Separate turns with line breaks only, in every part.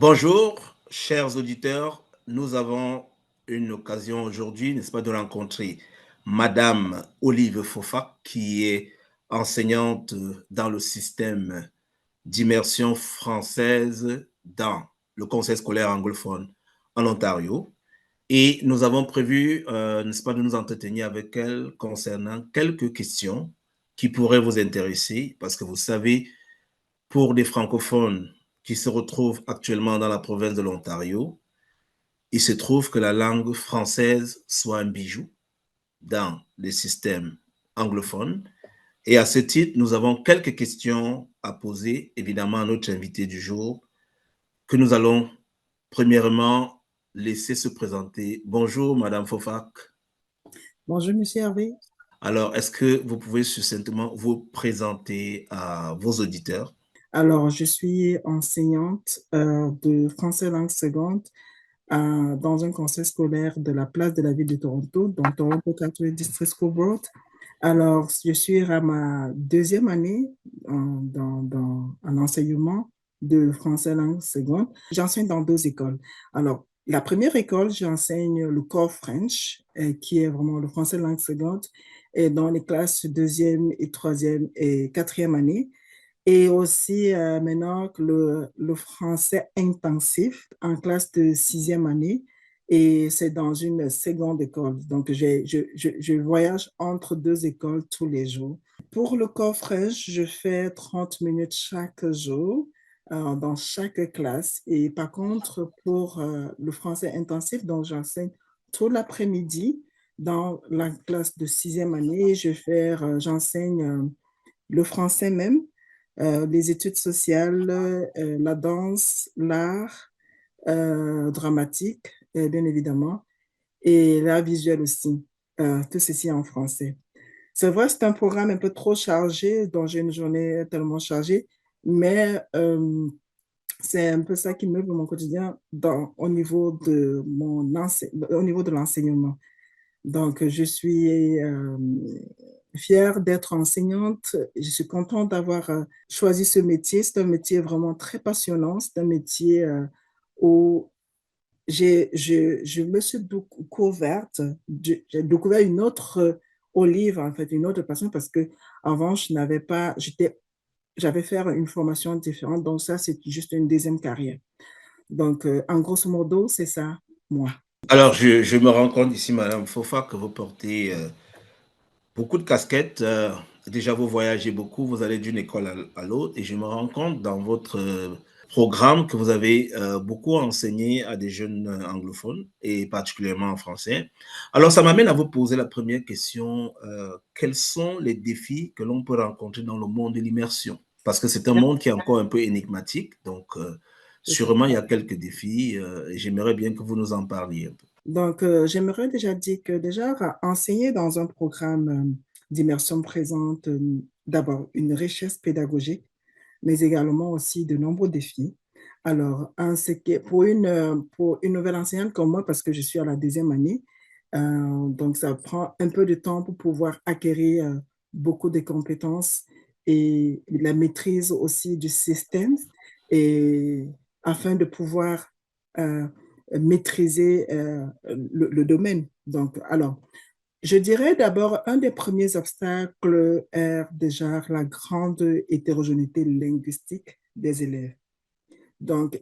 Bonjour, chers auditeurs. Nous avons une occasion aujourd'hui, n'est-ce pas, de rencontrer Madame Olive Fofa, qui est enseignante dans le système d'immersion française dans le conseil scolaire anglophone en Ontario. Et nous avons prévu, n'est-ce pas, de nous entretenir avec elle concernant quelques questions qui pourraient vous intéresser, parce que vous savez, pour des francophones qui se retrouvent actuellement dans la province de l'Ontario, il se trouve que la langue française soit un bijou dans les systèmes anglophones. Et à ce titre, nous avons quelques questions à poser, évidemment, à notre invité du jour, que nous allons premièrement laisser se présenter. Bonjour, Madame Fofac.
Bonjour, Monsieur Hervé.
Alors, est-ce que vous pouvez succinctement vous présenter à vos auditeurs?
Alors, je suis enseignante de français langue seconde dans un conseil scolaire de la place de la ville de Toronto, donc Toronto Catholic District School Board. Alors, je suis à ma deuxième année en enseignement de français langue seconde. J'enseigne dans deux écoles. Alors, la première école, j'enseigne le Core French, qui est vraiment le français langue seconde, et dans les classes deuxième et troisième et quatrième année. Et aussi maintenant le français intensif en classe de sixième année. Et c'est dans une seconde école. Donc, je voyage entre deux écoles tous les jours. Pour le coffrage, je fais 30 minutes chaque jour dans chaque classe. Et par contre, pour le français intensif, donc j'enseigne tout l'après-midi dans la classe de sixième année. J'enseigne le français même, les études sociales, la danse, l'art dramatique, bien évidemment, et l'art visuel aussi. Tout ceci en français. C'est vrai, c'est un programme un peu trop chargé, dont j'ai une journée tellement chargée, mais c'est un peu ça qui meuble mon quotidien au niveau de l'enseignement. Donc, je suis fière d'être enseignante. Je suis contente d'avoir choisi ce métier. C'est un métier vraiment très passionnant. C'est un métier où je me suis découverte, j'ai découvert une autre Olive, en fait, une autre passion, parce que avant je n'avais pas, j'avais fait une formation différente. Donc, ça, c'est juste une deuxième carrière. Donc, en grosso modo, c'est ça, moi.
Alors, je me rends compte ici, Madame Fofa, que vous portez beaucoup de casquettes. Déjà, vous voyagez beaucoup, vous allez d'une école à l'autre. Et je me rends compte dans votre programme que vous avez beaucoup enseigné à des jeunes anglophones, et particulièrement en français. Alors, ça m'amène à vous poser la première question. Quels sont les défis que l'on peut rencontrer dans le monde de l'immersion? Parce que c'est un monde qui est encore un peu énigmatique. Donc, sûrement, il y a quelques défis. Et j'aimerais bien que vous nous en parliez un peu.
Donc, j'aimerais déjà dire que déjà, enseigner dans un programme d'immersion présente d'abord une richesse pédagogique, mais également aussi de nombreux défis. Alors, pour une nouvelle enseignante comme moi, parce que je suis à la deuxième année, donc ça prend un peu de temps pour pouvoir acquérir beaucoup de compétences et la maîtrise aussi du système, et afin de pouvoir euh, maîtriser le domaine. Donc, alors, je dirais d'abord, un des premiers obstacles est déjà la grande hétérogénéité linguistique des élèves. Donc,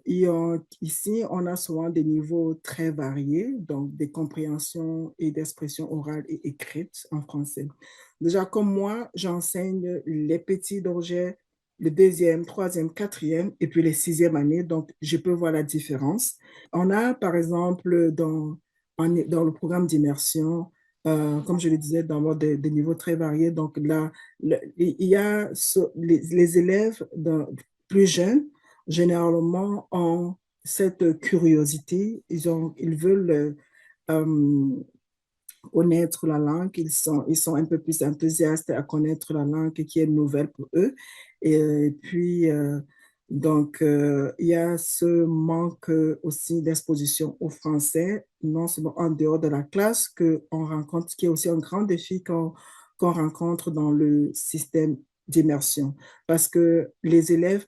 ici, on a souvent des niveaux très variés, donc des compréhensions et d'expression orale et écrite en français. Déjà, comme moi, j'enseigne les petits objets, le deuxième, troisième, quatrième, et puis les sixième années, donc je peux voir la différence. On a, par exemple, dans le programme d'immersion, comme je le disais, des niveaux très variés. Donc là, il y a les élèves plus jeunes généralement ont cette curiosité, ils veulent euh, connaître la langue, ils sont un peu plus enthousiastes à connaître la langue qui est nouvelle pour eux. Et puis, il y a ce manque aussi d'exposition au français, non seulement en dehors de la classe, qu'on rencontre, qui est aussi un grand défi qu'on rencontre dans le système d'immersion. Parce que les élèves,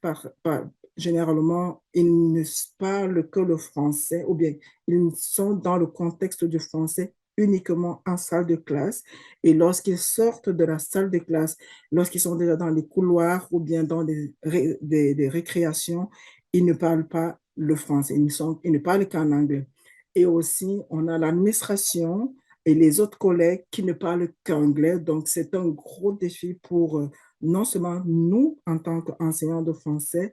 généralement, ils ne parlent que le français ou bien ils sont dans le contexte du français uniquement en salle de classe. Et lorsqu'ils sortent de la salle de classe, lorsqu'ils sont déjà dans les couloirs ou bien dans des récréations, ils ne parlent pas le français, ils ne parlent qu'en anglais. Et aussi, on a l'administration et les autres collègues qui ne parlent qu'anglais. Donc, c'est un gros défi pour non seulement nous, en tant qu'enseignants de français,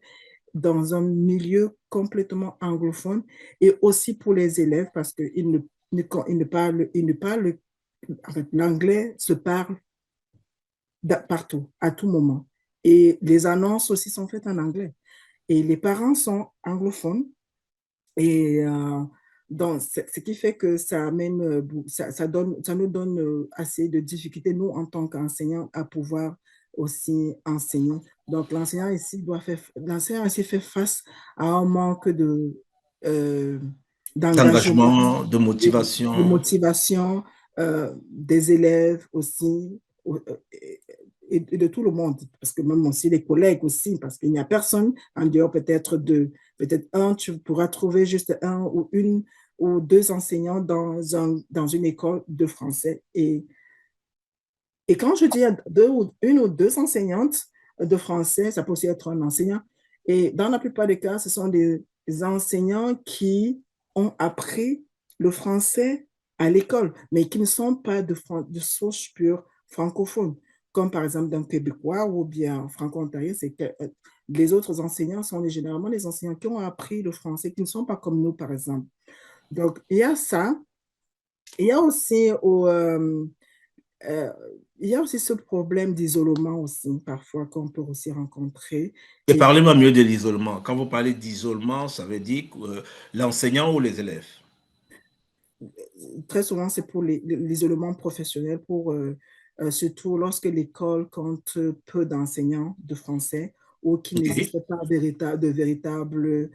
dans un milieu complètement anglophone, et aussi pour les élèves parce qu'ils ne parlent, en fait, l'anglais se parle partout, à tout moment. Et les annonces aussi sont faites en anglais. Et les parents sont anglophones. Et donc, ce qui fait que ça amène, ça nous donne assez de difficultés, nous, en tant qu'enseignants, à pouvoir aussi enseigner. Donc, l'enseignant ici fait face à un manque euh, d'engagement,
D'engagement, de
de
motivation.
motivation des élèves aussi, et de tout le monde, parce que même aussi les collègues aussi, parce qu'il n'y a personne en dehors peut-être tu pourras trouver juste un ou une ou deux enseignants dans une école de français. Et quand je dis une ou deux enseignantes de français, ça peut aussi être un enseignant. Et dans la plupart des cas, ce sont des enseignants qui ont appris le français à l'école, mais qui ne sont pas de source pure francophone, comme par exemple d'un Québécois ou bien franco-ontarien. C'est que les autres enseignants sont généralement les enseignants qui ont appris le français, qui ne sont pas comme nous, par exemple. Donc, il y a ça. Il y a aussi euh, il y a aussi ce problème d'isolement aussi, parfois, qu'on peut aussi rencontrer.
Et
Et
parlez-moi mieux de l'isolement. Quand vous parlez d'isolement, ça veut dire l'enseignant ou les élèves?
très souvent, c'est pour l'isolement professionnel, surtout lorsque l'école compte peu d'enseignants de français ou qu'il
Ok.
n'existe pas de véritable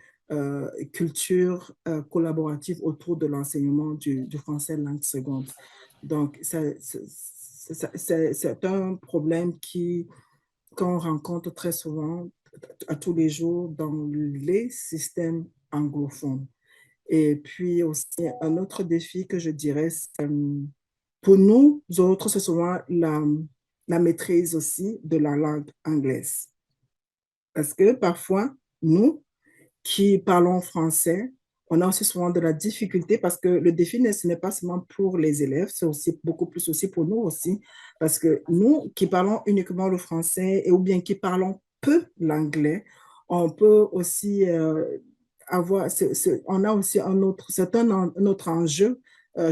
culture collaborative autour de l'enseignement du français langue seconde. Donc, c'est un problème qu'on rencontre très souvent à tous les jours dans les systèmes anglophones. Et puis aussi, un autre défi que je dirais, pour nous autres, c'est souvent la maîtrise aussi de la langue anglaise. Parce que parfois, nous qui parlons français, on a aussi souvent de la difficulté parce que le défi, ce n'est pas seulement pour les élèves, c'est aussi beaucoup plus aussi pour nous aussi. Parce que nous qui parlons uniquement le français ou bien qui parlons peu l'anglais, on peut aussi on a aussi c'est un autre enjeu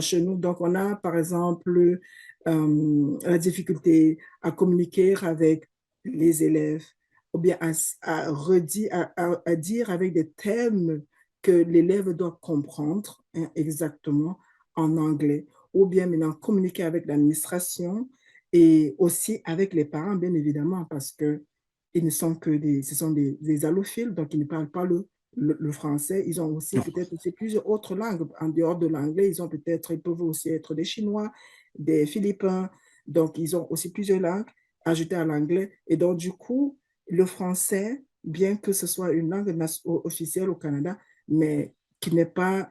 chez nous. Donc, on a par exemple la difficulté à communiquer avec les élèves ou bien à dire avec des thèmes que l'élève doit comprendre hein, exactement en anglais, ou bien maintenant communiquer avec l'administration et aussi avec les parents, bien évidemment, parce que ce sont des allophiles, donc ils ne parlent pas le français. Ils ont aussi peut-être aussi plusieurs autres langues en dehors de l'anglais. Ils peuvent aussi être des Chinois, des Philippins, donc ils ont aussi plusieurs langues ajoutées à l'anglais. Et donc, du coup, le français, bien que ce soit une langue officielle au Canada, mais qui n'est pas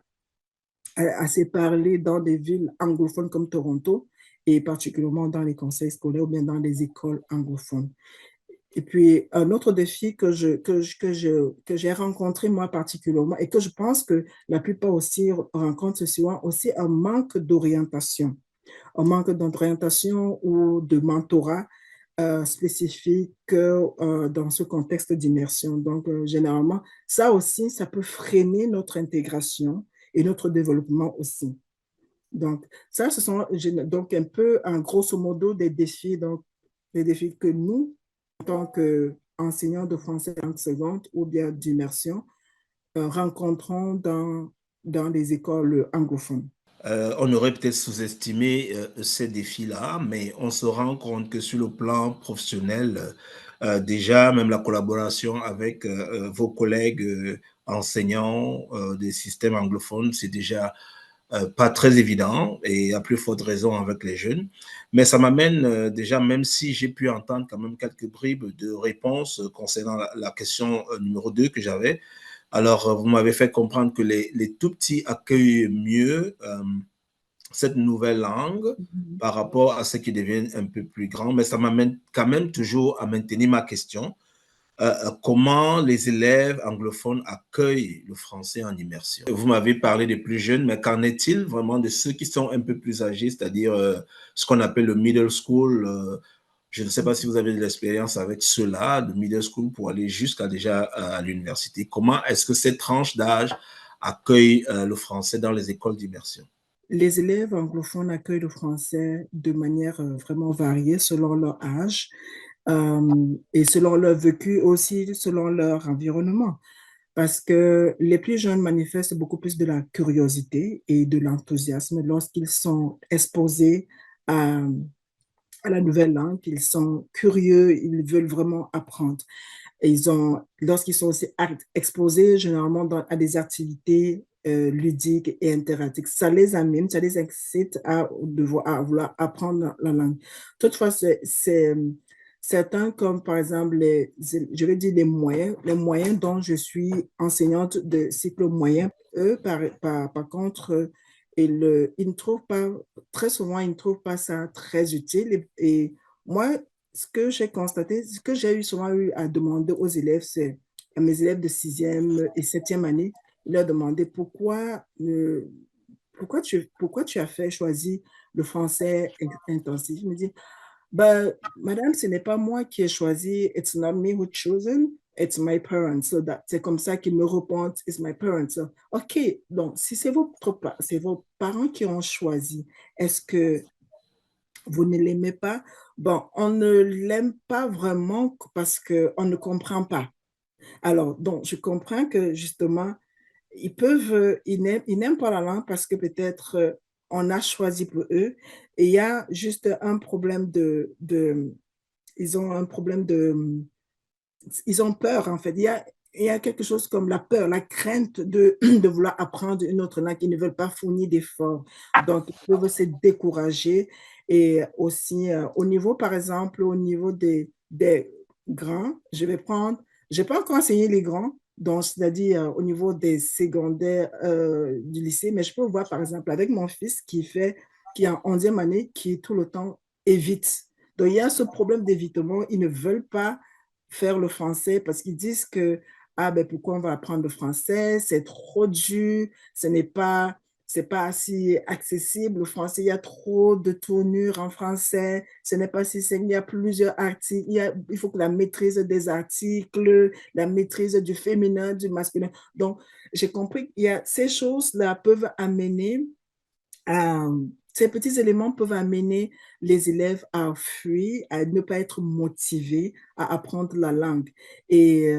assez parlée dans des villes anglophones comme Toronto, et particulièrement dans les conseils scolaires ou bien dans les écoles anglophones. Et puis, un autre défi que j'ai rencontré moi particulièrement et que je pense que la plupart aussi rencontrent, c'est souvent aussi un manque d'orientation. Un manque d'orientation ou de mentorat spécifique dans ce contexte d'immersion. Donc, généralement, ça aussi, ça peut freiner notre intégration et notre développement aussi. Donc, ça, ce sont donc un peu, en grosso modo, des défis que nous, en tant qu'enseignants de français langue seconde ou bien d'immersion, rencontrons dans les écoles anglophones.
On aurait peut-être sous-estimé ces défis-là, mais on se rend compte que sur le plan professionnel, déjà, même la collaboration avec vos collègues enseignants des systèmes anglophones, c'est déjà pas très évident et à plus forte raison avec les jeunes. Mais ça m'amène déjà, même si j'ai pu entendre quand même quelques bribes de réponses concernant la question numéro 2 que j'avais. Alors, vous m'avez fait comprendre que les tout petits accueillent mieux cette nouvelle langue
Mhm.
par rapport à ceux qui deviennent un peu plus grands, mais ça m'amène quand même toujours à maintenir ma question. Comment les élèves anglophones accueillent le français en immersion? Vous m'avez parlé des plus jeunes, mais qu'en est-il vraiment de ceux qui sont un peu plus âgés, c'est-à-dire ce qu'on appelle le middle school? Je ne sais pas si vous avez de l'expérience avec ceux-là, de middle school, pour aller jusqu'à déjà à l'université. Comment est-ce que cette tranche d'âge accueille le français dans les écoles d'immersion?
Les élèves anglophones accueillent le français de manière vraiment variée selon leur âge et selon leur vécu, aussi selon leur environnement. Parce que les plus jeunes manifestent beaucoup plus de la curiosité et de l'enthousiasme lorsqu'ils sont exposés à, à la nouvelle langue, ils sont curieux, ils veulent vraiment apprendre. Et lorsqu'ils sont aussi exposés généralement à des activités ludiques et interactives, ça les amène, ça les excite à vouloir apprendre la langue. Toutefois, certains comme par exemple, je vais dire les moyens dont je suis enseignante de cycle moyen, eux, par contre, ils ne trouvent pas, très souvent, ils ne trouvent pas ça très utile. Et moi, ce que j'ai constaté, ce que j'ai souvent eu à demander aux élèves, c'est à mes élèves de sixième et septième année, leur demander pourquoi tu as choisi le français intensif. Je me dis, bah, madame, ce n'est pas moi qui ai choisi, it's not me who chosen, it's my parents. C'est comme ça qu'ils me répondent, it's my parents. So, OK, donc si c'est vos parents qui ont choisi, est-ce que vous ne l'aimez pas? Bon, on ne l'aime pas vraiment parce qu'on ne comprend pas. Alors, donc, je comprends que justement, ils n'aiment pas la langue parce que peut-être on a choisi pour eux. Et il y a juste un problème ils ont un problème ils ont peur en fait. Il y a quelque chose comme la peur, la crainte de vouloir apprendre une autre langue. Ils ne veulent pas fournir d'efforts. Donc, ils peuvent se décourager. Et aussi, au niveau, par exemple, au niveau des grands, je vais pas encore enseigner les grands, donc c'est-à-dire au niveau des secondaires du lycée, mais je peux voir, par exemple, avec mon fils qui est en 11e année, qui tout le temps évite. Donc, il y a ce problème d'évitement. Ils ne veulent pas faire le français parce qu'ils disent que ah ben pourquoi on va apprendre le français, c'est trop dur, c'est pas assez accessible le français, il y a trop de tournures en français, ce n'est pas si simple, il y a plusieurs articles, il faut que la maîtrise des articles, la maîtrise du féminin, du masculin. Donc, j'ai compris qu'il y a ces choses-là peuvent amener ces petits éléments peuvent amener les élèves à fuir, à ne pas être motivés à apprendre la langue. Et,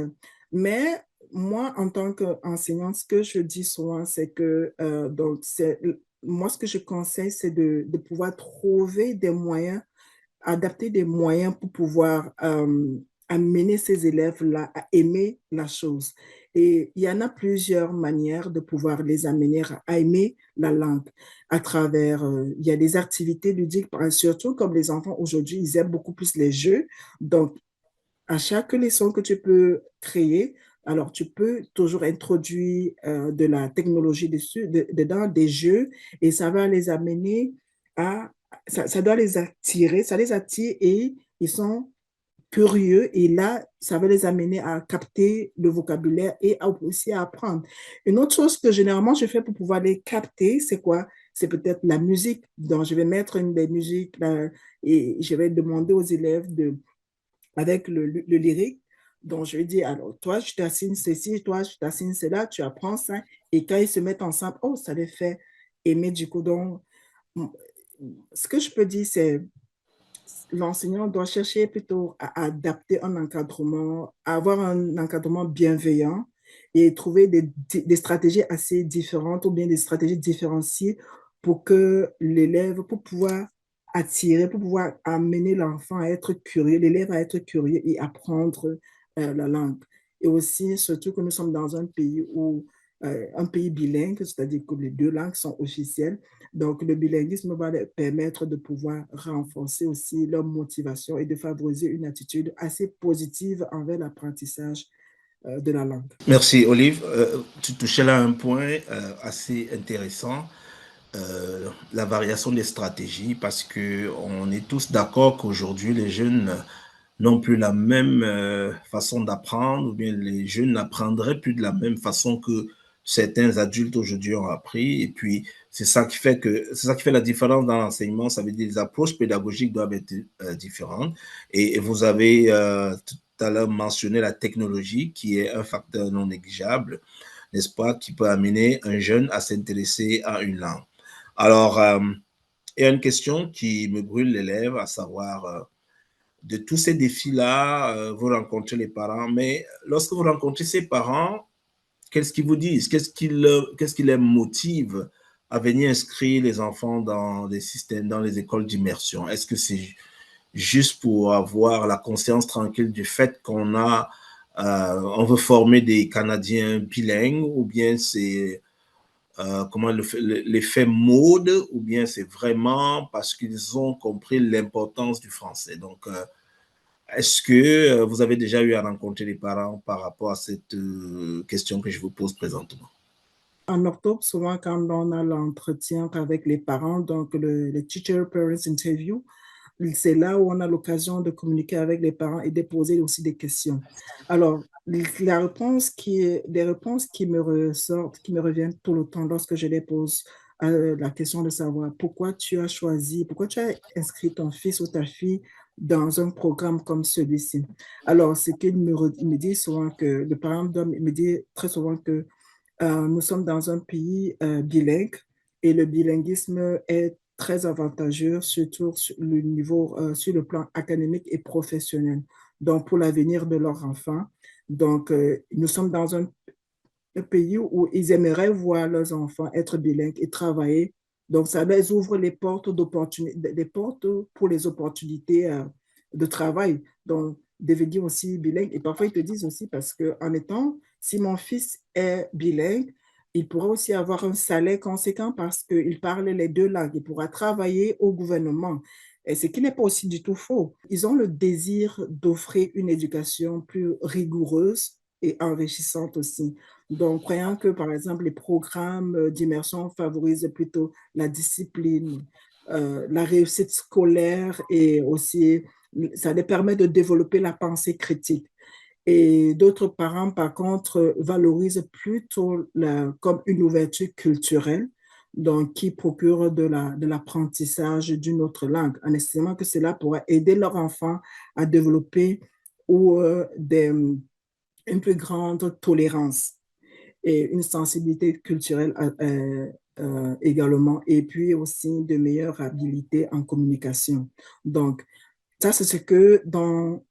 mais moi, en tant qu'enseignante, ce que je dis souvent, c'est que moi, ce que je conseille, c'est de pouvoir trouver des moyens, adapter des moyens pour pouvoir amener ces élèves-là à aimer la chose. Et il y en a plusieurs manières de pouvoir les amener à aimer la langue à travers, il y a des activités ludiques, surtout comme les enfants aujourd'hui, ils aiment beaucoup plus les jeux. Donc, à chaque leçon que tu peux créer, alors tu peux toujours introduire de la technologie dessus, dedans, des jeux, et ça va les amener ça doit les attirer, ça les attire et ils sont curieux et là, ça va les amener à capter le vocabulaire et aussi à apprendre. Une autre chose que généralement je fais pour pouvoir les capter, c'est quoi? C'est peut-être la musique. Donc, je vais mettre une des musiques là, et je vais demander aux élèves avec le lyrique. Donc, je vais dire, alors, toi, je t'assigne ceci, toi, je t'assigne cela, tu apprends ça. Et quand ils se mettent ensemble, oh, ça les fait aimer du coup. Donc, ce que je peux dire, c'est l'enseignant doit chercher plutôt à adapter un encadrement, à avoir un encadrement bienveillant et trouver des stratégies assez différentes ou bien des stratégies différenciées pour que l'élève, pour pouvoir attirer, pour pouvoir amener l'enfant à être curieux, l'élève à être curieux et apprendre la langue. Et aussi, surtout que nous sommes dans un pays où un pays bilingue, c'est-à-dire que les 2 langues sont officielles. Donc le bilinguisme va leur permettre de pouvoir renforcer aussi leur motivation et de favoriser une attitude assez positive envers l'apprentissage, de la langue.
Merci, Olive. Tu touchais là un point assez intéressant, la variation des stratégies, parce qu'on est tous d'accord qu'aujourd'hui, les jeunes n'ont plus la même façon d'apprendre, ou bien les jeunes n'apprendraient plus de la même façon que certains adultes aujourd'hui ont appris. Et puis, c'est ça qui fait la différence dans l'enseignement. Ça veut dire que les approches pédagogiques doivent être différentes. Et vous avez tout à l'heure mentionné la technologie, qui est un facteur non négligeable, n'est-ce pas, qui peut amener un jeune à s'intéresser à une langue. Alors, il y a une question qui me brûle les lèvres, à savoir, de tous ces défis-là, vous rencontrez les parents, mais lorsque vous rencontrez ces parents, qu'est-ce qu'ils vous disent? Qu'est-ce qui les motive à venir inscrire les enfants dans des systèmes, dans les écoles d'immersion? Est-ce que c'est juste pour avoir la conscience tranquille du fait on veut former des Canadiens bilingues, ou bien c'est comment l'effet mode, ou bien c'est vraiment parce qu'ils ont compris l'importance du français? Donc, est-ce que vous avez déjà eu à rencontrer les parents par rapport à cette question que je vous pose présentement?
En octobre, souvent quand on a l'entretien avec les parents, donc le Teacher Parents Interview, c'est là où on a l'occasion de communiquer avec les parents et de poser aussi des questions. Alors, les réponses qui me ressortent, qui me reviennent tout le temps lorsque je les pose, la question de savoir pourquoi tu as inscrit ton fils ou ta fille dans un programme comme celui-ci. Alors, c'est ils me disent souvent que le parent me dit très souvent que nous sommes dans un pays, bilingue, et le bilinguisme est très avantageux, surtout sur le plan académique et professionnel, donc pour l'avenir de leurs enfants. Donc, nous sommes dans un pays où ils aimeraient voir leurs enfants être bilingues et travailler. Donc ça les ouvre les portes pour les opportunités, de travail, donc devenir aussi bilingue. Et parfois ils te disent aussi parce qu'en étant si mon fils est bilingue, il pourra aussi avoir un salaire conséquent parce qu'il parle les 2 langues. Il pourra travailler au gouvernement, et ce qui n'est pas aussi du tout faux. Ils ont le désir d'offrir une éducation plus rigoureuse et enrichissante aussi. Donc, croyant que, par exemple, les programmes, d'immersion favorisent plutôt la discipline, la réussite scolaire, et aussi ça les permet de développer la pensée critique. Et d'autres parents, par contre, valorisent plutôt comme une ouverture culturelle, donc qui procure de l'apprentissage d'une autre langue, en estimant que cela pourrait aider leur enfant à développer ou une plus grande tolérance et une sensibilité culturelle également, et puis aussi de meilleures habilités en communication. Donc, ça, c'est ce que dans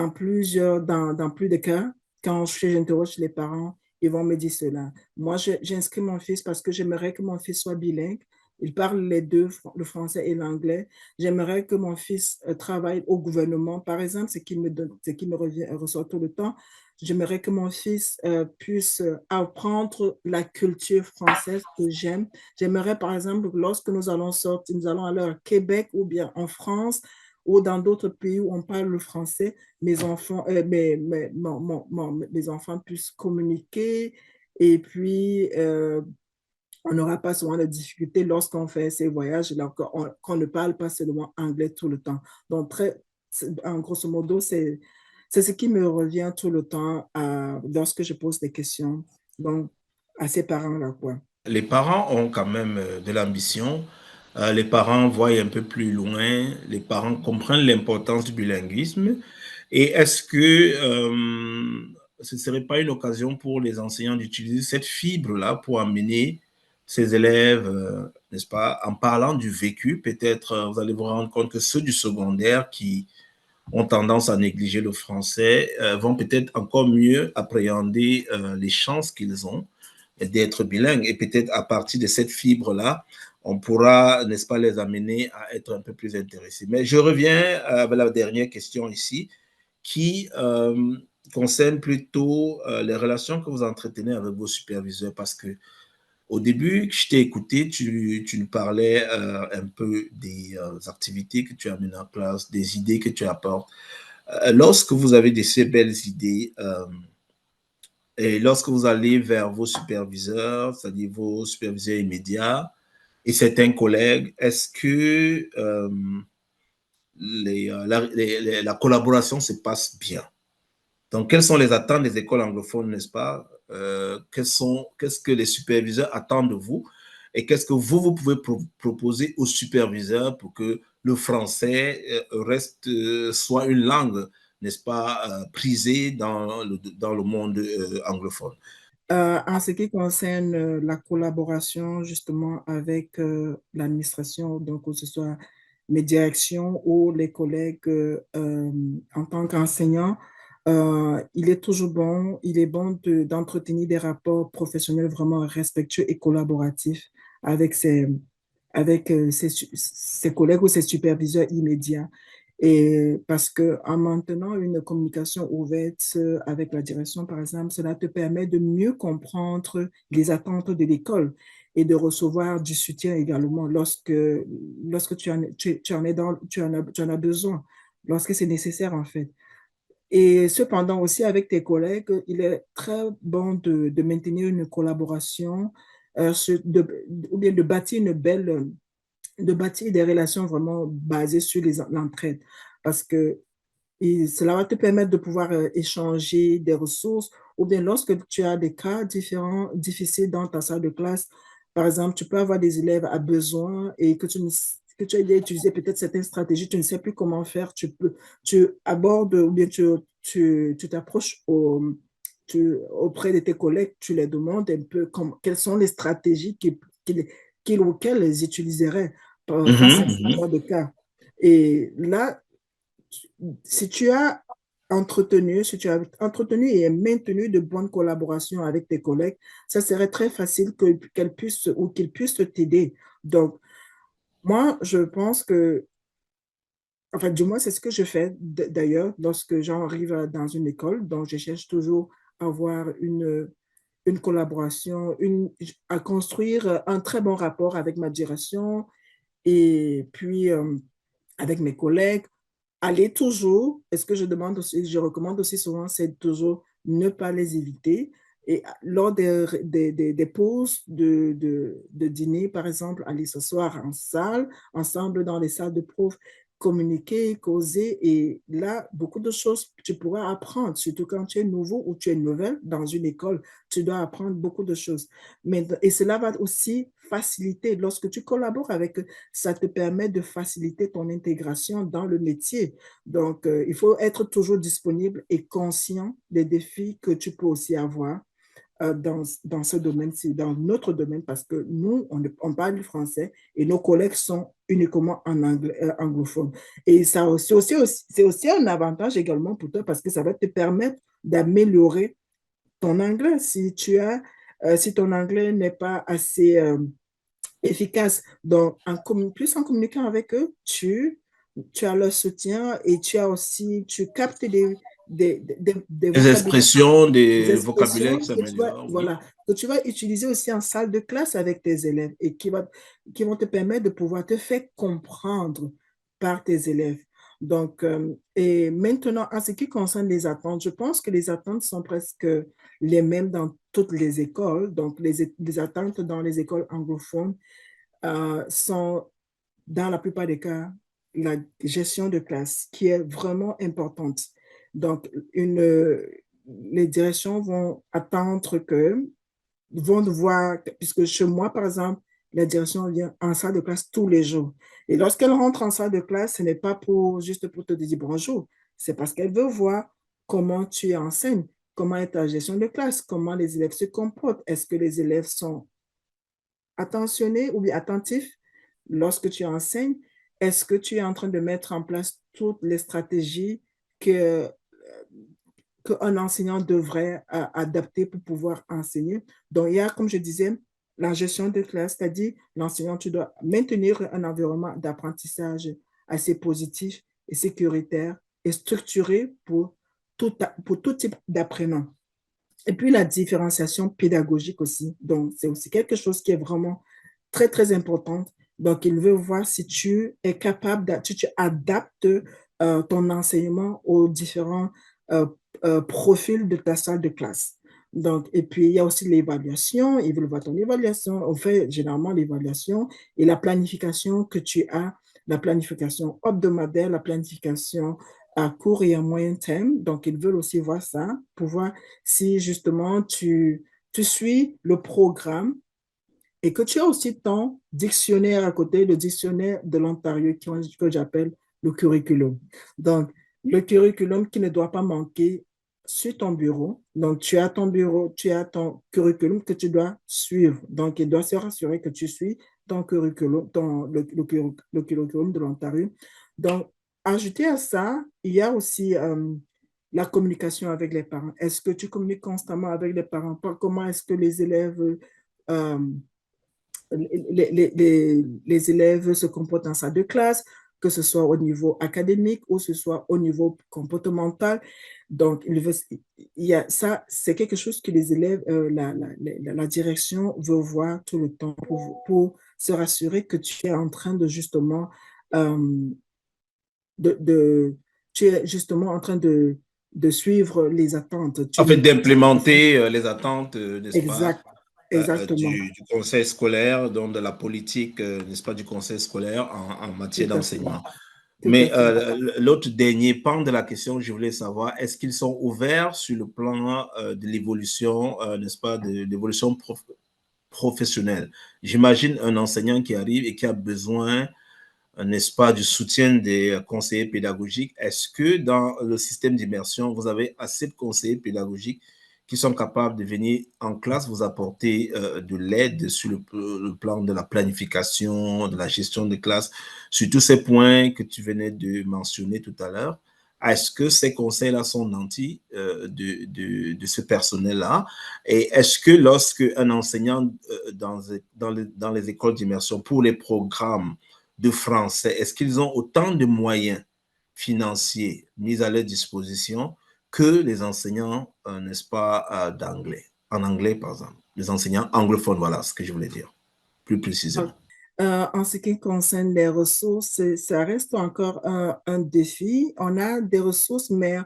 plus de cas, quand j'interroge les parents, ils vont me dire cela. Moi, j'inscris mon fils parce que j'aimerais que mon fils soit bilingue. Il parle les 2, le français et l'anglais. J'aimerais que mon fils travaille au gouvernement. Par exemple, ce qui me ressort tout le temps, j'aimerais que mon fils puisse apprendre la culture française que j'aime. J'aimerais, par exemple, lorsque nous allons aller à Québec ou bien en France ou dans d'autres pays où on parle le français, mes enfants puissent communiquer, et puis on n'aura pas souvent de difficultés lorsqu'on fait ces voyages-là, qu'on ne parle pas seulement anglais tout le temps. Donc, en grosso modo, c'est ce qui me revient tout le temps lorsque je pose des questions, donc, à ces parents-là, quoi.
Les parents ont quand même de l'ambition. Les parents voient un peu plus loin. Les parents comprennent l'importance du bilinguisme. Et est-ce que ce ne serait pas une occasion pour les enseignants d'utiliser cette fibre-là pour amener ces élèves, n'est-ce pas, en parlant du vécu? Peut-être vous allez vous rendre compte que ceux du secondaire qui ont tendance à négliger le français vont peut-être encore mieux appréhender les chances qu'ils ont d'être bilingues. Et peut-être à partir de cette fibre-là, on pourra, n'est-ce pas, les amener à être un peu plus intéressés. Mais je reviens à la dernière question ici, qui concerne plutôt les relations que vous entretenez avec vos superviseurs, parce que au début, je t'ai écouté, tu nous parlais un peu des activités que tu as mises en place, des idées que tu apportes. Lorsque vous avez de ces belles idées, et lorsque vous allez vers vos superviseurs, c'est-à-dire vos superviseurs immédiats et certains collègues, est-ce que la collaboration se passe bien? Donc, quelles sont les attentes des écoles anglophones, n'est-ce pas? Qu'est-ce que les superviseurs attendent de vous et qu'est-ce que vous pouvez proposer aux superviseurs pour que le français reste, soit une langue, n'est-ce pas, prisée dans le monde anglophone?
En ce qui concerne la collaboration justement avec l'administration, donc que ce soit mes directions ou les collègues en tant qu'enseignant, il est bon d'entretenir des rapports professionnels vraiment respectueux et collaboratifs avec ses collègues ou ses superviseurs immédiats. Et parce que en maintenant une communication ouverte avec la direction, par exemple, cela te permet de mieux comprendre les attentes de l'école et de recevoir du soutien également lorsque tu en as besoin, lorsque c'est nécessaire en fait. Et cependant aussi avec tes collègues, il est très bon de maintenir une collaboration, ou bien de bâtir des relations vraiment basées sur l'entraide. Parce que cela va te permettre de pouvoir échanger des ressources ou bien lorsque tu as des cas différents, difficiles dans ta salle de classe, par exemple, tu peux avoir des élèves à besoin et que tu as utilisé peut-être certaines stratégies, tu ne sais plus comment faire, tu abordes ou bien tu t'approches auprès de tes collègues, tu les demandes un peu quelles sont les stratégies qu'ils ou qu'elles utiliseraient face à ce
Mhm,
genre de cas. Et là, si tu as si tu as entretenu et maintenu de bonnes collaborations avec tes collègues, ça serait très facile qu'elles puissent ou qu'ils puissent t'aider. Donc, moi, je pense que, enfin, du moins, c'est ce que je fais d'ailleurs lorsque j'arrive dans une école. Donc, je cherche toujours à avoir une collaboration, à construire un très bon rapport avec ma direction et puis avec mes collègues. Aller toujours, et ce que je demande aussi, je recommande aussi souvent, c'est toujours ne pas les éviter. Et lors des pauses de dîner, par exemple, aller s'asseoir en salle, ensemble dans les salles de prof, communiquer, causer. Et là, beaucoup de choses tu pourras apprendre, surtout quand tu es nouveau ou tu es nouvelle dans une école, tu dois apprendre beaucoup de choses. Et cela va aussi faciliter, lorsque tu collabores avec eux, ça te permet de faciliter ton intégration dans le métier. Donc, il faut être toujours disponible et conscient des défis que tu peux aussi avoir dans ce domaine-ci, dans notre domaine, parce que nous, on parle français et nos collègues sont uniquement en anglais, anglophone. Et ça c'est aussi un avantage également pour toi parce que ça va te permettre d'améliorer ton anglais. Si ton anglais n'est pas assez efficace, donc plus en communiquant avec eux, tu as leur soutien et tu captes des
les
vocabulaires,
expressions,
des
des vocabulaires qui
expressions
s'améliorent, oui.
voilà, que tu vas utiliser aussi en salle de classe avec tes élèves et qui vont te permettre de pouvoir te faire comprendre par tes élèves. Donc, et maintenant, en ce qui concerne les attentes, je pense que les attentes sont presque les mêmes dans toutes les écoles. Donc, les attentes dans les écoles anglophones sont, dans la plupart des cas, la gestion de classe qui est vraiment importante. Donc, les directions vont attendre vont voir, puisque chez moi, par exemple, la direction vient en salle de classe tous les jours. Et lorsqu'elle rentre en salle de classe, ce n'est pas juste pour te dire bonjour, c'est parce qu'elle veut voir comment tu enseignes, comment est ta gestion de classe, comment les élèves se comportent, est-ce que les élèves sont attentionné ou bien attentif lorsque tu enseignes? Est-ce que tu es en train de mettre en place toutes les stratégies que, qu'un enseignant devrait adapter pour pouvoir enseigner? Donc, il y a, comme je disais, la gestion de classe, c'est-à-dire l'enseignant, tu dois maintenir un environnement d'apprentissage assez positif et sécuritaire et structuré pour pour tout type d'apprenant. Et puis la différenciation pédagogique aussi. Donc, c'est aussi quelque chose qui est vraiment très, très importante. Donc, il veut voir si tu es capable, si tu adaptes ton enseignement aux différents euh, profils de ta salle de classe. Donc, et puis, il y a aussi l'évaluation. Ils veulent voir ton évaluation. On fait généralement l'évaluation et la planification que tu as, la planification hebdomadaire, la planification à court et à moyen terme. Donc, ils veulent aussi voir ça pour voir si justement tu suis le programme et que tu as aussi ton dictionnaire à côté, le dictionnaire de l'Ontario que j'appelle le curriculum. Donc, le curriculum qui ne doit pas manquer sur ton bureau. Donc, tu as ton bureau, tu as ton curriculum que tu dois suivre. Donc, il doit se rassurer que tu suis ton curriculum, le curriculum de l'Ontario. Donc, ajouté à ça, il y a aussi la communication avec les parents. Est-ce que tu communiques constamment avec les parents? Comment est-ce que les élèves euh, les élèves se comportent dans sa de classe, que ce soit au niveau académique ou ce soit au niveau comportemental. Donc, il y a ça, c'est quelque chose que les élèves, la direction veut voir tout le temps pour se rassurer que tu es en train de justement, euh, de, tu es justement en train de suivre les attentes.
En fait, d'implémenter les attentes, n'est-ce pas,
Exact, exactement,
du conseil scolaire, donc de la politique, n'est-ce pas, du conseil scolaire en matière
tout à fait,
d'enseignement.
tout à
Mais
fait.
l'autre dernier pan de la question, je voulais savoir, est-ce qu'ils sont ouverts sur le plan de l'évolution, n'est-ce pas, de l'évolution professionnelle? J'imagine un enseignant qui arrive et qui a besoin, n'est-ce pas, du soutien des conseillers pédagogiques. Est-ce que dans le système d'immersion, vous avez assez de conseillers pédagogiques qui sont capables de venir en classe vous apporter de l'aide sur le plan de la planification, de la gestion de classe, sur tous ces points que tu venais de mentionner tout à l'heure? Est-ce que ces conseils-là sont nantis de ce personnel-là? Et est-ce que lorsque un enseignant dans les écoles d'immersion pour les programmes de français, est-ce qu'ils ont autant de moyens financiers mis à leur disposition que les enseignants, n'est-ce pas, d'anglais, en anglais par exemple, les enseignants anglophones, voilà ce que je voulais dire, plus précisément.
En ce qui concerne les ressources, ça reste encore un défi. On a des ressources, mais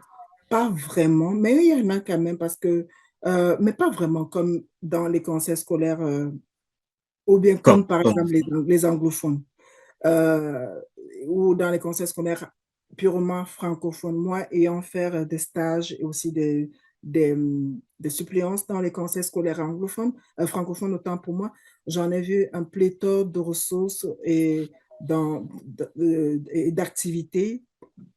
pas vraiment. Mais il y en a quand même parce que, mais pas vraiment comme dans les conseils scolaires ou bien
Comme,
comme par
comme,
exemple les anglophones euh, ou dans les conseils scolaires purement francophones. Moi, ayant fait des stages et aussi des suppléances dans les conseils scolaires anglophones, francophones autant pour moi, j'en ai vu un pléthore de ressources et d'activités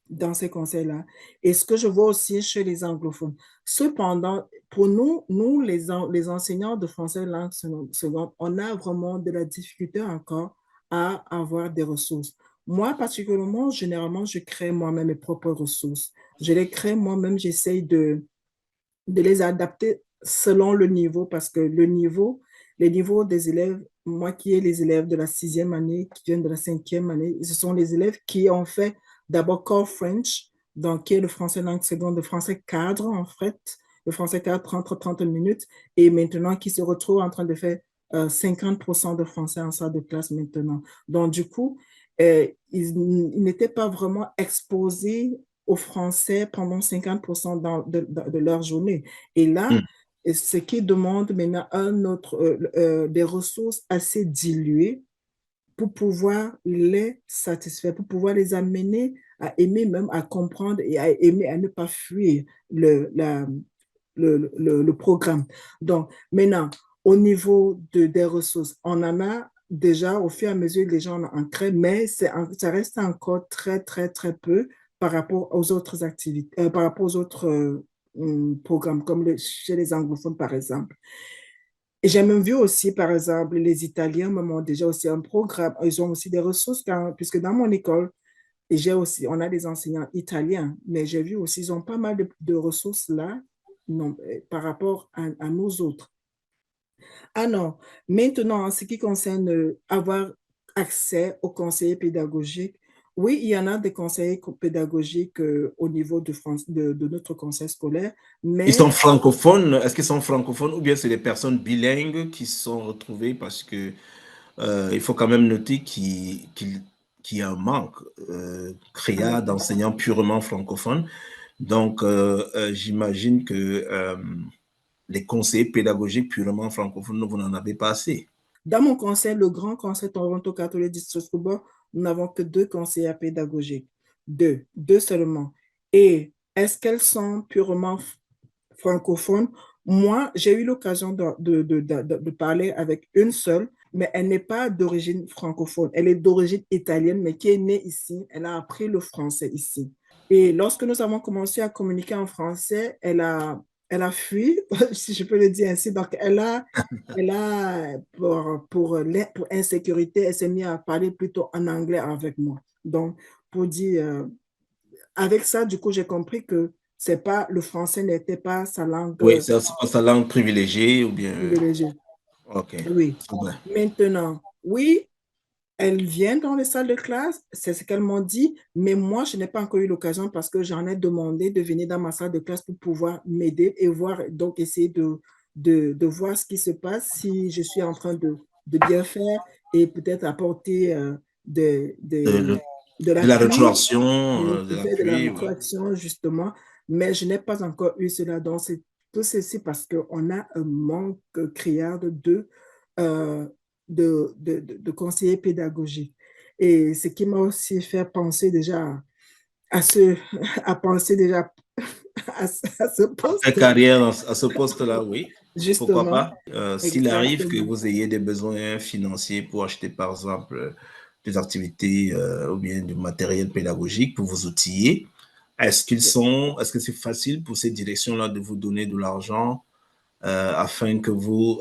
dans ces conseils-là. Et ce que je vois aussi chez les anglophones. Cependant, pour nous les enseignants de français langue seconde, on a vraiment de la difficulté encore à avoir des ressources. Moi, particulièrement, généralement, je crée moi-même mes propres ressources. Je les crée moi-même, j'essaye de les adapter selon le niveau parce que les niveaux des élèves, moi qui ai les élèves de la sixième année, qui viennent de la cinquième année, ce sont les élèves qui ont fait d'abord Core French, donc qui est le français langue seconde, le français cadre en fait, le français cadre 30 minutes, et maintenant qui se retrouvent en train de faire 50% de français en salle de classe maintenant. Donc du coup, ils n'étaient pas vraiment exposés aux Français pendant 50% de leur journée. Et là,
hmm.
ce qui demande maintenant des ressources assez diluées pour pouvoir les satisfaire, pour pouvoir les amener à aimer même, à comprendre et à aimer, à ne pas fuir le programme. Donc, maintenant, au niveau des ressources, on en a déjà au fur et à mesure les gens en créent, mais ça reste encore très, très, très peu par rapport aux autres activités, par rapport aux autres programmes, comme chez les anglophones, par exemple. Et j'ai même vu aussi, par exemple, les Italiens ont déjà aussi un programme, ils ont aussi des ressources, puisque dans mon école, on a des enseignants italiens, mais j'ai vu aussi, ils ont pas mal de ressources là, non, par rapport à nous autres. Ah non, maintenant, en ce qui concerne avoir accès aux conseillers pédagogiques, Oui, il y en a des conseillers pédagogiques au niveau de notre conseil scolaire,
Ils sont
mais
francophones. Est-ce qu'ils sont francophones ou bien c'est des personnes bilingues qui se sont retrouvées parce que il faut quand même noter qu'il y a un manque
en
criard
effet.
d'enseignants purement francophones. Donc, j'imagine que les conseillers pédagogiques purement francophones, vous n'en avez pas assez.
Dans mon conseil, le grand conseil Toronto Catholic District School Board, nous n'avons que deux conseillers pédagogiques. Deux seulement. Et est-ce qu'elles sont purement francophones? Moi, j'ai eu l'occasion de parler avec une seule, mais elle n'est pas d'origine francophone. Elle est d'origine italienne, mais qui est née ici. Elle a appris le français ici. Et lorsque nous avons commencé à communiquer en français, elle a fui, si je peux le dire ainsi. Donc, pour insécurité, elle s'est mise à parler plutôt en anglais avec moi. Donc, pour dire, avec ça, du coup, j'ai compris que c'est pas, le français n'était pas sa langue
Oui, c'est pas sa langue privilégiée ou bien.
privilégiée.
Ok.
Oui.
Ouais.
Maintenant, oui, elle vient dans les salles de classe, c'est ce qu'elles m'ont dit, mais moi, je n'ai pas encore eu l'occasion parce que j'en ai demandé de venir dans ma salle de classe pour pouvoir m'aider et voir, donc essayer de voir ce qui se passe, si je suis en train de bien faire et peut-être apporter de, de,
De,
de
de la
l'appui,
rétroaction, de
faire de la
l'appui. Ouais.
rétroaction, justement, mais je n'ai pas encore eu cela. Donc, c'est tout ceci parce qu'on a un manque criard euh, de conseillers pédagogiques. Et ce qui m'a aussi fait penser déjà à ce, à penser déjà à ce
Après
poste,
carrière à ce poste-là, oui. Pourquoi
justement,
pas? S'il arrive que
exactement.
vous ayez des besoins financiers pour acheter, par exemple, des activités ou bien du matériel pédagogique pour vous outiller, est-ce que c'est facile pour ces directions-là de vous donner de l'argent afin que vous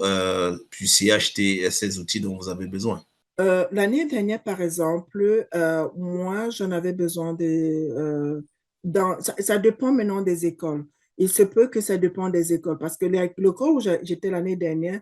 puissiez acheter ces outils dont vous avez besoin?
L'année dernière, par exemple, moi, j'en avais besoin ça dépend maintenant des écoles. Il se peut que ça dépend des écoles parce que l'école où j'étais l'année dernière,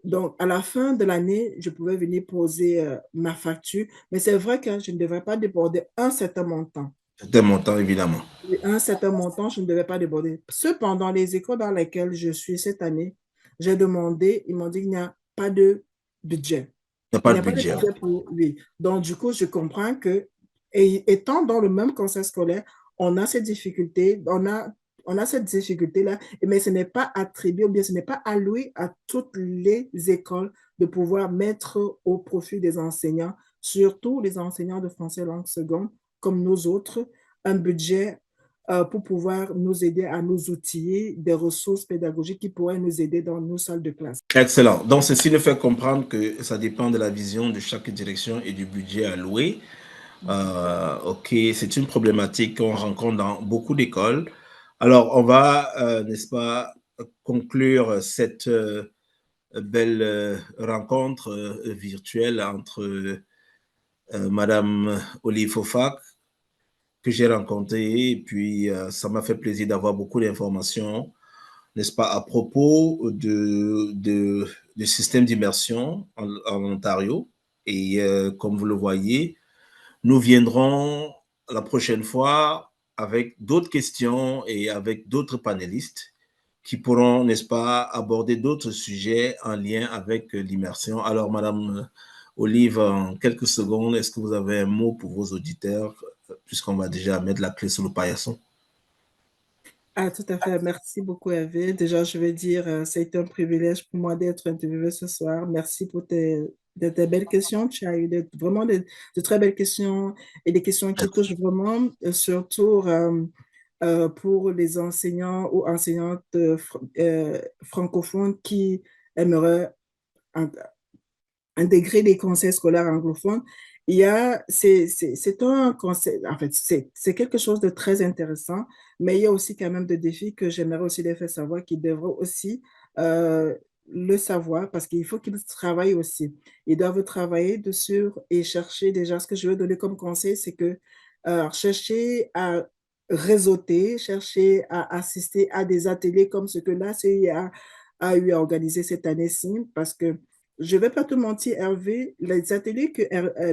donc à la fin de l'année, je pouvais venir poser ma facture, mais c'est vrai que je ne devrais pas déborder un certain montant.
C'est un montant, évidemment.
Oui, un certain montant, je ne devais pas déborder. Cependant, les écoles dans lesquelles je suis cette année, j'ai demandé, ils m'ont dit qu'il n'y a pas de budget.
Il n'y a
Il
pas
n'y
de
a pas de
budget.
budget pour lui. Donc, du coup, je comprends que, étant dans le même conseil scolaire, on a cette difficulté, on a cette difficulté-là, mais ce n'est pas attribué ou bien ce n'est pas alloué à toutes les écoles de pouvoir mettre au profit des enseignants, surtout les enseignants de français langue seconde, comme nous autres, un budget pour pouvoir nous aider à nous outiller des ressources pédagogiques qui pourraient nous aider dans nos salles de classe.
Excellent. Donc, ceci nous fait comprendre que ça dépend de la vision de chaque direction et du budget alloué. Ok, c'est une problématique qu'on rencontre dans beaucoup d'écoles. Alors, on va, n'est-ce pas, conclure cette belle rencontre virtuelle entre Madame Olive Fofac que j'ai rencontrée et puis ça m'a fait plaisir d'avoir beaucoup d'informations, n'est-ce pas, à propos du système d'immersion en Ontario. Et comme vous le voyez, nous viendrons la prochaine fois avec d'autres questions et avec d'autres panélistes qui pourront, n'est-ce pas, aborder d'autres sujets en lien avec l'immersion. Alors, Madame Olive, en quelques secondes, est-ce que vous avez un mot pour vos auditeurs, puisqu'on va déjà mettre la clé sur le paillasson?
Ah, tout à fait. Merci beaucoup, Hervé. Déjà, je vais dire, c'est un privilège pour moi d'être interviewée ce soir. Merci pour tes belles questions. Tu as eu vraiment de très belles questions et des questions qui touchent vraiment, surtout pour les enseignants ou enseignantes francophones qui aimeraient intégrer les conseils scolaires anglophones. C'est un conseil, en fait, c'est quelque chose de très intéressant, mais il y a aussi quand même des défis que j'aimerais aussi les faire savoir qu'ils devraient aussi euh, le savoir parce qu'il faut qu'ils travaillent aussi. Ils doivent travailler dessus et chercher déjà ce que je veux donner comme conseil, c'est que chercher à réseauter, chercher à assister à des ateliers comme ce que l'ACI a eu à organiser cette année-ci parce que je ne vais pas te mentir, Hervé, les ateliers que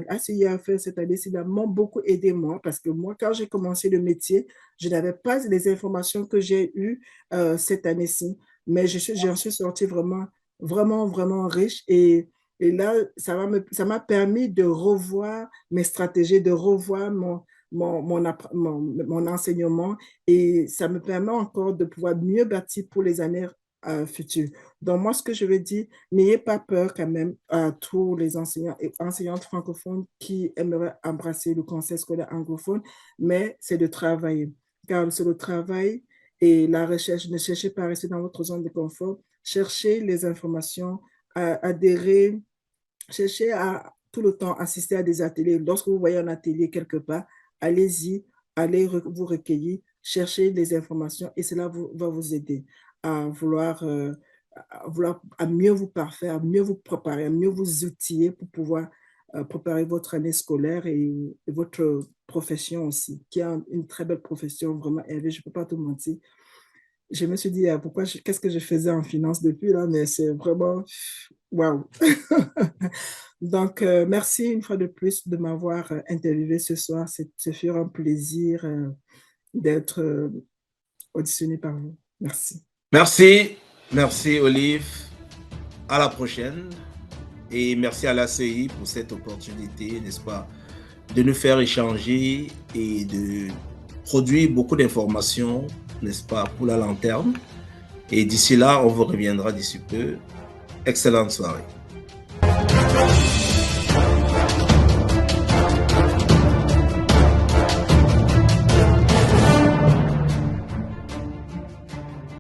ACI a fait cette année, ça m'ont beaucoup aidé moi, parce que moi, quand j'ai commencé le métier, je n'avais pas les informations que j'ai eues cette année-ci, mais j'en suis sortie vraiment, vraiment, vraiment riche et là, ça m'a permis de revoir mes stratégies, de revoir mon enseignement et ça me permet encore de pouvoir mieux bâtir pour les années futures. Donc, moi, ce que je veux dire, n'ayez pas peur quand même à tous les enseignants et enseignantes francophones qui aimeraient embrasser le conseil scolaire anglophone, mais c'est de travailler. Car c'est le travail et la recherche. Ne cherchez pas à rester dans votre zone de confort. Cherchez les informations, adhérer, cherchez à tout le temps assister à des ateliers. Lorsque vous voyez un atelier quelque part, allez-y, allez vous recueillir, cherchez les informations et cela va vous aider à à mieux vous parfaire, à mieux vous préparer, à mieux vous outiller pour pouvoir préparer votre année scolaire et votre profession aussi, qui est une très belle profession, vraiment, Hervé, je ne peux pas te mentir. Je me suis dit, qu'est-ce que je faisais en finance depuis là, mais c'est vraiment, waouh. Donc, merci une fois de plus de m'avoir interviewé ce soir. Ce fut un plaisir d'être auditionné par vous. Merci.
Merci, merci Olive. À la prochaine. Et merci à l'ACI pour cette opportunité, n'est-ce pas, de nous faire échanger et de produire beaucoup d'informations, n'est-ce pas, pour la lanterne. Et d'ici là, on vous reviendra d'ici peu. Excellente soirée.